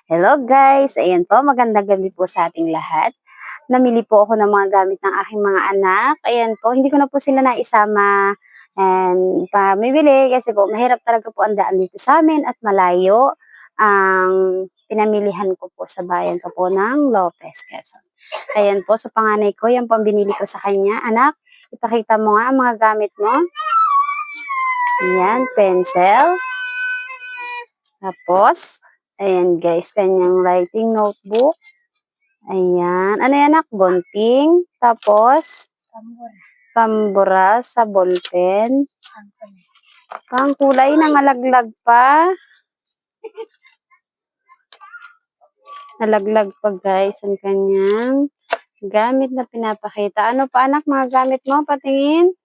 Hello guys! Ayan po, magandang gabi po sa ating lahat. Namili po ako ng mga gamit ng aking mga anak. Ayan po, hindi ko na po sila naisama and pamimili kasi po mahirap talaga po ang daan dito sa amin at malayo ang pinamilihan ko po sa bayan ko po ng Lopez, Quezon. Ayan po, sa panganay ko, yan po ang binili ko sa kanya. Anak, ipakita mo nga ang mga gamit mo. Ayan, pencil. Tapos, ayan guys, kanyang writing notebook. Ayan. Ano yan, anak? Gunting. Tapos, pambura sa ballpen. Pangkulay na malaglag pa. Nalaglag pa guys ang kanyang gamit na pinapakita. Ano pa anak, mga gamit mo? Patingin.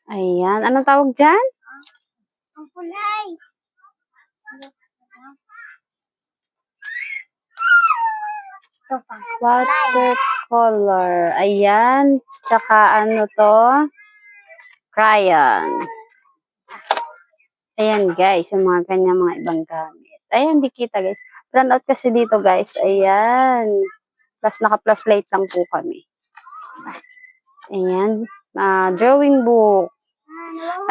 Ayan. Anong tawag dyan? Ang kulay. Watercolor. Ayan. Tsaka ano to? Crayon. Ayan guys, yung mga kanyang mga ibang gamit. Ayan, di kita guys. Brand out kasi dito guys. Ayan. Plus naka-plus light lang po kami. Ayan. Drawing book.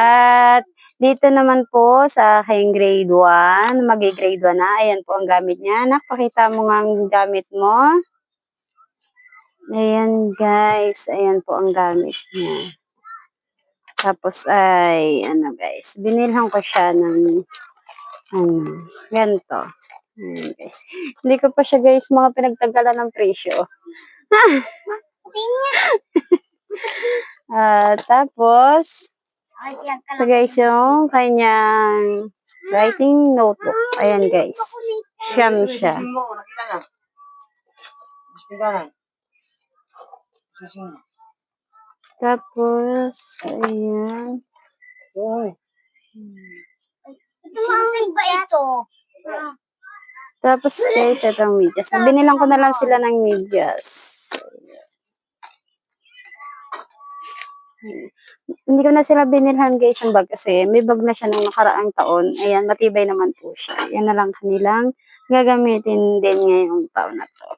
At dito naman po sa aking grade 1, magi-grade 1 na. Ayan po ang gamit niya. Nakapakita mo nga ang gamit mo. Ayan guys, ayan po ang gamit niya. Tapos ay, ano guys, binilhan ko siya ng, ganito. Ayan guys. Hindi ko pa siya guys, mga pinagtagalan ng presyo. Tapos, ito guys yung kanyang writing notebook. Ayan guys. Siyam siya. Tapos, ayan. Ito mga ba ito? Tapos guys, itong medyas. Binilang ko na lang sila ng medyas. Hindi ko na sila binilhan guys ang bag kasi may bag na siya nung nakaraang taon. Ayan, matibay naman po siya. Yan na lang kanilang gagamitin din ngayong taon na to.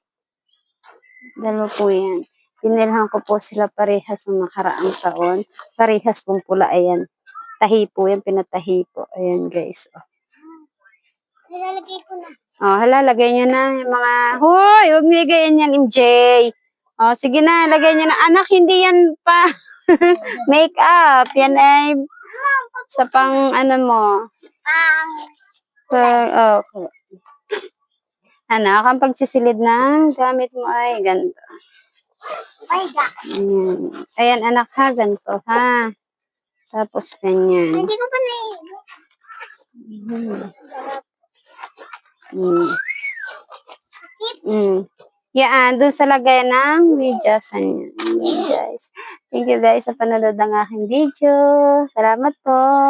Dalawa po yan. Binilhan ko po sila parehas ng nakaraang taon. Parehas pong pula. Ayan. Tahi po yan. Pinatahi po. Ayan guys. Nilalagay ko na. Halalagay nyo na yung mga, huy, huwag niyo igayin yan, MJ. Sige na, lagay nyo na. Anak, hindi yan pa make up. Yan ay sa pang, ano mo. Okay. Anak, ang pagsisilid ng gamit mo ay ganito. Ayan, anak ha, ganito ha. Tapos ganyan. Hindi ko pa na Yan, doon sa lagay ng medyas. Guys. Thank you guys sa panonood ng aking video. Salamat po.